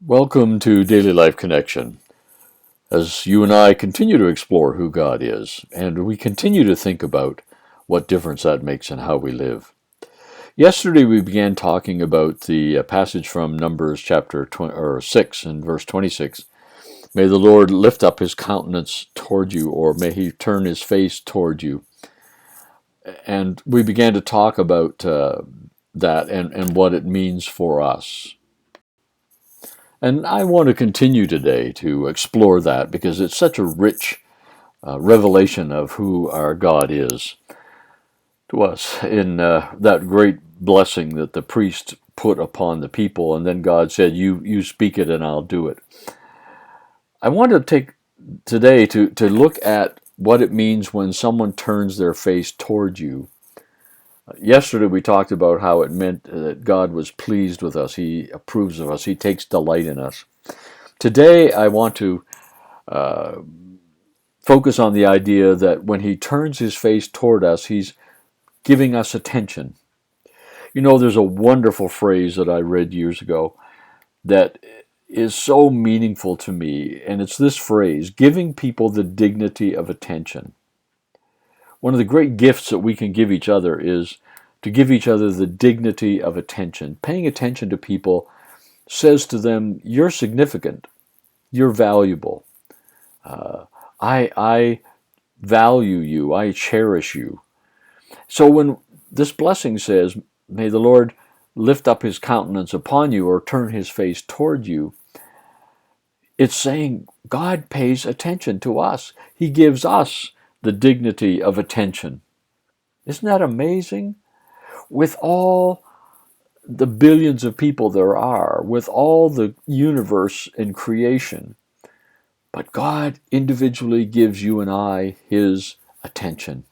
Welcome to Daily Life Connection. As you and I continue to explore who God is, and we continue to think about what difference that makes in how we live. Yesterday we began talking about the passage from Numbers chapter 6 and verse 26. May the Lord lift up his countenance toward you, or may he turn his face toward you. And we began to talk about that and what it means for us. And I want to continue today to explore that because it's such a rich revelation of who our God is to us in that great blessing that the priest put upon the people. And then God said, you speak it and I'll do it. I want to take today to look at what it means when someone turns their face towards you. Yesterday we talked about how it meant that God was pleased with us. He approves of us. He takes delight in us. Today I want to focus on the idea that when he turns his face toward us, he's giving us attention. You know, there's a wonderful phrase that I read years ago that is so meaningful to me, and it's this phrase, giving people the dignity of attention. One of the great gifts that we can give each other is to give each other the dignity of attention. Paying attention to people says to them, you're significant, you're valuable. I value you, I cherish you. So when this blessing says, may the Lord lift up his countenance upon you or turn his face toward you, it's saying God pays attention to us. He gives us the dignity of attention. Isn't that amazing? With all the billions of people there are, with all the universe and creation, but God individually gives you and I his attention.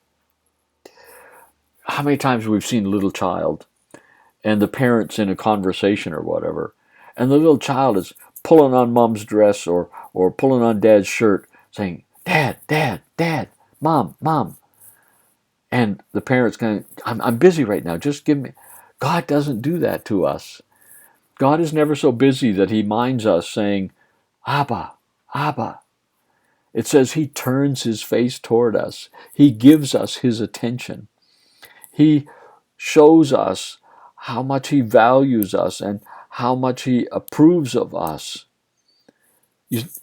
How many times we've seen a little child and the parents in a conversation or whatever, and the little child is pulling on mom's dress or pulling on dad's shirt, saying, Dad, Dad, Dad, Mom, Mom. And the parent's going, I'm busy right now, just give me. God doesn't do that to us. God is never so busy that he minds us saying, Abba, Abba. It says he turns his face toward us. He gives us his attention. He shows us how much he values us and how much he approves of us.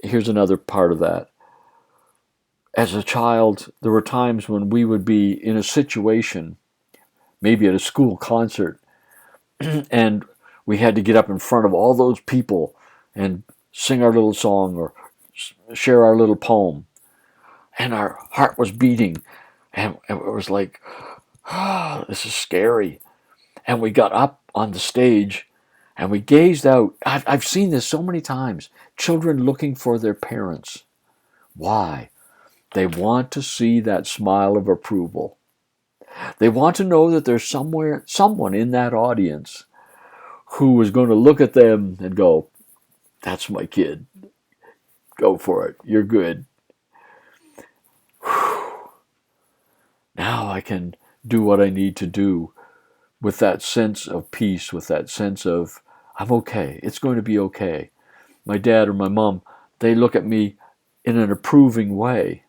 Here's another part of that. As a child, there were times when we would be in a situation, maybe at a school concert, and we had to get up in front of all those people and sing our little song or share our little poem. And our heart was beating, and it was like, oh, this is scary. And we got up on the stage and we gazed out. I've seen this so many times. Children looking for their parents. Why? They want to see that smile of approval. They want to know that there's someone in that audience who is going to look at them and go, that's my kid. Go for it. You're good. Whew. Now I can do what I need to do with that sense of peace, with that sense of, I'm okay. It's going to be okay. My dad or my mom, they look at me in an approving way.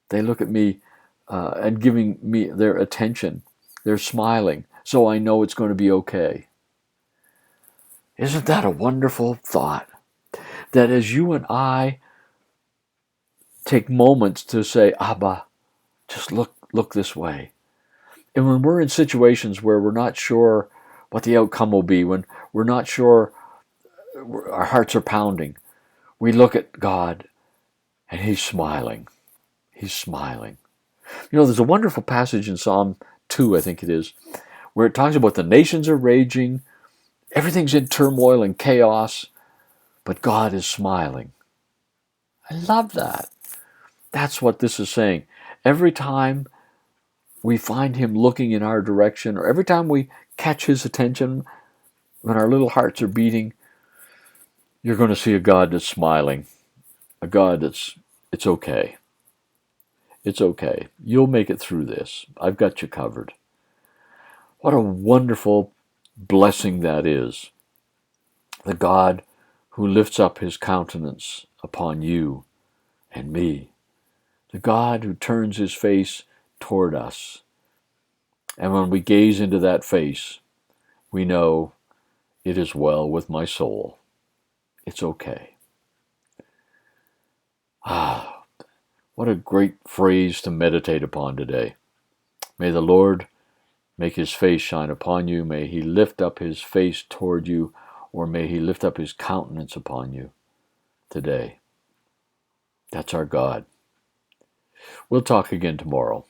They look at me and giving me their attention. They're smiling. So I know it's going to be okay. Isn't that a wonderful thought? That as you and I take moments to say, Abba, just look this way. And when we're in situations where we're not sure what the outcome will be, when we're not sure, our hearts are pounding, we look at God and he's smiling. He's smiling. You know, there's a wonderful passage in Psalm 2, I think it is, where it talks about the nations are raging, everything's in turmoil and chaos, but God is smiling. I love that. That's what this is saying. Every time we find him looking in our direction, or every time we catch his attention when our little hearts are beating, you're going to see a God that's smiling, a God it's okay. It's okay. You'll make it through this. I've got you covered. What a wonderful blessing that is. The God who lifts up his countenance upon you and me, the God who turns his face toward us. And when we gaze into that face, we know it is well with my soul. It's okay. Ah, what a great phrase to meditate upon today. May the Lord make his face shine upon you. May he lift up his face toward you, or may he lift up his countenance upon you today. That's our God. We'll talk again tomorrow.